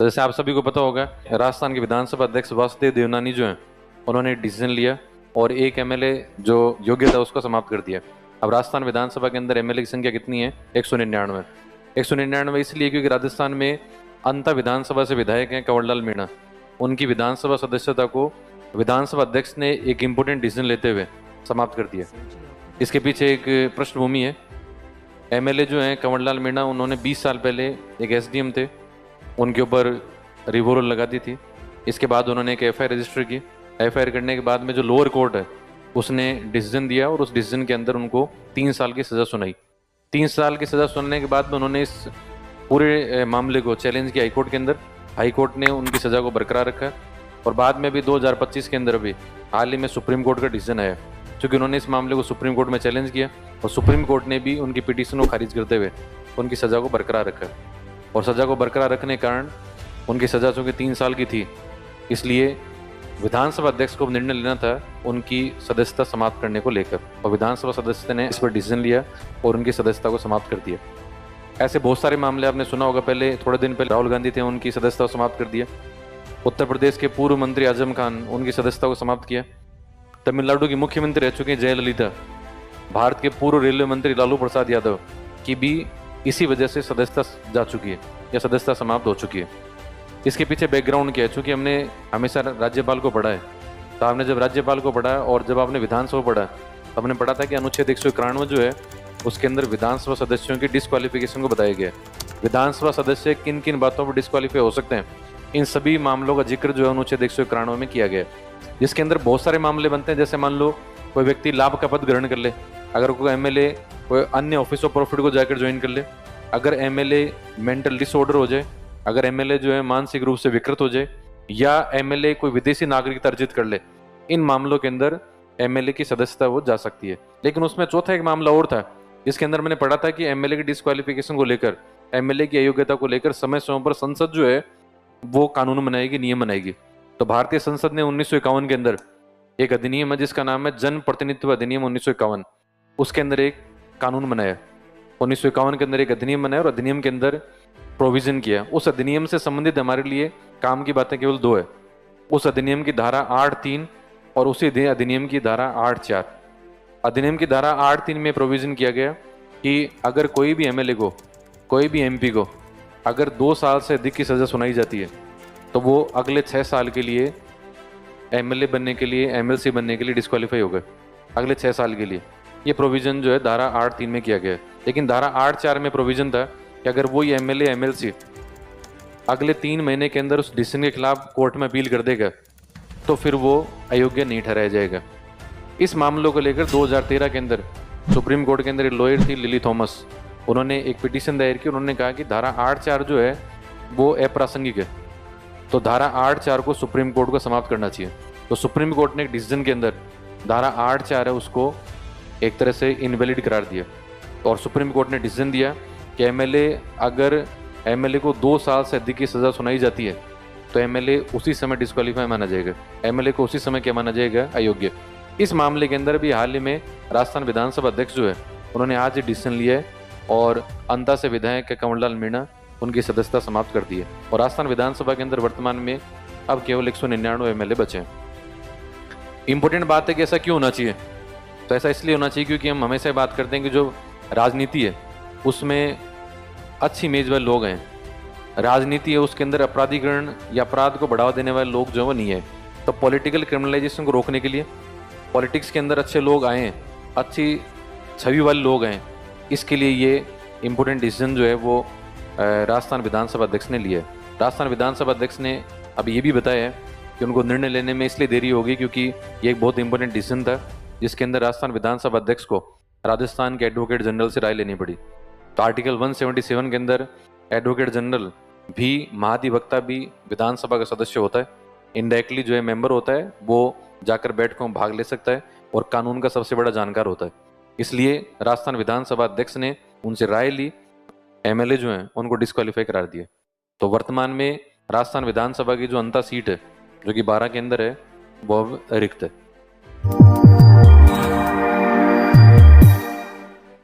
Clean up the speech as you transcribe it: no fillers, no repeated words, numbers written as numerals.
तो जैसे आप सभी को पता होगा, राजस्थान के विधानसभा अध्यक्ष वासुदेव देवनानी जो हैं, उन्होंने डिसीजन लिया और एक एमएलए जो योग्य था उसको समाप्त कर दिया। अब राजस्थान विधानसभा के अंदर एमएलए की संख्या कितनी है? 199। 199 इसलिए क्योंकि राजस्थान में अंता विधानसभा से विधायक हैं कंवरलाल मीणा, उनकी विधानसभा सदस्यता को विधानसभा अध्यक्ष ने एक इम्पोर्टेंट डिसीजन लेते हुए समाप्त कर दिया। इसके पीछे एक पृष्ठभूमि है। एमएलए जो हैं कंवरलाल मीणा, उन्होंने 20 साल पहले एक एसडीएम थे, उनके ऊपर रिवोल्वर लगा दी थी। इसके बाद उन्होंने एक एफआईआर रजिस्टर की। एफआईआर करने के बाद में जो लोअर कोर्ट है उसने डिसीजन दिया और उस डिसीजन के अंदर उनको 3 साल की सज़ा सुनाई। 3 साल की सज़ा सुनने के बाद में उन्होंने इस पूरे मामले को चैलेंज किया हाईकोर्ट के अंदर। हाईकोर्ट ने उनकी सज़ा को बरकरार रखा और बाद में भी 2025 के अंदर अभी हाल ही में सुप्रीम कोर्ट का डिसीजन आया, क्योंकि उन्होंने इस मामले को सुप्रीम कोर्ट में चैलेंज किया और सुप्रीम कोर्ट ने भी उनकी पिटीशन को खारिज करते हुए उनकी सज़ा को बरकरार रखा। और सज़ा को बरकरार रखने के कारण उनकी सज़ा चूँकि 3 साल की थी, इसलिए विधानसभा अध्यक्ष को निर्णय लेना था उनकी सदस्यता समाप्त करने को लेकर, और विधानसभा सदस्य ने इस पर डिसीजन लिया और उनकी सदस्यता को समाप्त कर दिया। ऐसे बहुत सारे मामले आपने सुना होगा। पहले थोड़े दिन पहले राहुल गांधी थे, उनकी सदस्यता को समाप्त कर दिया। उत्तर प्रदेश के पूर्व मंत्री आजम खान, उनकी सदस्यता को समाप्त किया। तमिलनाडु की मुख्यमंत्री रह चुके जयललिता, भारत के पूर्व रेलवे मंत्री लालू प्रसाद यादव की भी इसी वजह से सदस्यता जा चुकी है या सदस्यता समाप्त हो चुकी है। इसके पीछे बैकग्राउंड क्या है? चूँकि हमने हमेशा राज्यपाल को पढ़ा है, तो आपने जब राज्यपाल को पढ़ा और जब आपने विधानसभा पढ़ा तो हमने पढ़ा था कि अनुच्छेद 191 जो है उसके अंदर विधानसभा सदस्यों की डिस्क्वालिफिकेशन को बताया गया है। विधानसभा सदस्य किन किन बातों पर डिस्क्वालीफाई हो सकते हैं, इन सभी मामलों का जिक्र जो है अनुच्छेद 191 में किया गया है, जिसके अंदर बहुत सारे मामले बनते हैं। जैसे मान लो कोई व्यक्ति लाभ का पद ग्रहण कर ले, अगर कोई एमएलए कोई अन्य ऑफिस ऑफ प्रॉफिट को जाकर ज्वाइन कर ले, अगर एमएलए मेंटल डिसऑर्डर हो जाए, अगर एमएलए जो है मानसिक रूप से विकृत हो जाए, या एमएलए कोई विदेशी नागरिकता अर्जित कर ले, इन मामलों के अंदर एमएलए की सदस्यता वो जा सकती है। लेकिन उसमें चौथा एक मामला और था, जिसके अंदर मैंने पढ़ा था कि एमएलए की डिस्क्वालिफिकेशन को लेकर, एमएलए की अयोग्यता को लेकर समय समय पर संसद जो है वो कानून बनाएगी, नियम बनाएगी। तो भारतीय संसद ने 1951 के अंदर एक अधिनियम है जिसका नाम है जन प्रतिनिधित्व अधिनियम 1951, उसके अंदर एक कानून बनाया। 1951 के अंदर एक अधिनियम बनाया और अधिनियम के अंदर प्रोविजन किया। उस अधिनियम से संबंधित हमारे लिए काम की बातें केवल 2 है। उस अधिनियम की धारा 8(3) और उसी अधिनियम की धारा 8(4). अधिनियम की धारा 8(3) में प्रोविजन किया गया कि अगर कोई भी एमएलए को, कोई भी एमपी को अगर 2 साल से अधिक की सज़ा सुनाई जाती है तो वो अगले 6 साल के लिए एमएलए बनने के लिए, एमएलसी बनने के लिए डिस्क्वालीफाई हो गए, अगले 6 साल के लिए। ये प्रोविज़न जो है धारा 8(3) में किया गया है। लेकिन धारा 8(4) में प्रोविज़न था कि अगर वही एमएलए एमएलसी अगले 3 महीने के अंदर उस डिसीजन के खिलाफ कोर्ट में अपील कर देगा तो फिर वो अयोग्य नहीं ठहराया जाएगा। इस मामलों को लेकर 2013 के अंदर सुप्रीम कोर्ट के अंदर एक लॉयर थी लिली थॉमस, उन्होंने एक पिटीशन दायर की। उन्होंने कहा कि धारा 8(4) जो है वो अप्रासंगिक है, तो धारा 8(4) को सुप्रीम कोर्ट को समाप्त करना चाहिए। तो सुप्रीम कोर्ट ने एक डिसीजन के अंदर धारा 8(4) है उसको एक तरह से इनवैलिड करार दिया और सुप्रीम कोर्ट ने डिसीजन दिया कि अगर एमएलए को 2 साल से अधिक की सज़ा सुनाई जाती है तो एमएलए उसी समय डिस्क्वालीफाई माना जाएगा, एमएलए को उसी समय क्या माना जाएगा? अयोग्य। इस मामले के अंदर भी हाल ही में राजस्थान विधानसभा अध्यक्ष जो है उन्होंने आज डिसीजन लिया है और अंता से विधायक कंवरलाल मीणा उनकी सदस्यता समाप्त कर दी है और राजस्थान विधानसभा के अंदर वर्तमान में अब केवल 199 एमएलए बचे हैं। इंपॉर्टेंट बात है कि ऐसा क्यों होना चाहिए? तो ऐसा इसलिए होना चाहिए क्योंकि हम हमेशा बात करते हैं कि जो राजनीति है उसमें अच्छी इमेज वाले लोग हैं, राजनीति है उसके अंदर अपराधीकरण या अपराध को बढ़ावा देने वाले लोग जो है वो नहीं है। तो पॉलिटिकल क्रिमिनलाइजेशन को रोकने के लिए पॉलिटिक्स के अंदर अच्छे लोग आए, अच्छी छवि वाले लोग हैं, इसके लिए ये इम्पोर्टेंट डिसीजन जो है वो राजस्थान विधानसभा अध्यक्ष ने लिया है। राजस्थान विधानसभा अध्यक्ष ने अब ये भी बताया है कि उनको निर्णय लेने में इसलिए देरी होगी क्योंकि ये एक बहुत इंपॉर्टेंट डिसीजन था जिसके अंदर राजस्थान विधानसभा अध्यक्ष को राजस्थान के एडवोकेट जनरल से राय लेनी पड़ी। तो आर्टिकल 177 के अंदर एडवोकेट जनरल भी, महाधिवक्ता भी विधानसभा का सदस्य होता है, इनडायरेक्टली जो है मेंबर होता है, वो जाकर बैठकों में भाग ले सकता है और कानून का सबसे बड़ा जानकार होता है। इसलिए राजस्थान विधानसभा अध्यक्ष ने उनसे राय ली, एमएलए जो हैं उनको डिस्क्वालीफाई करार दिया। तो वर्तमान में राजस्थान विधानसभा की जो अंता सीट है जो कि 12 के अंदर है वो अब रिक्त है।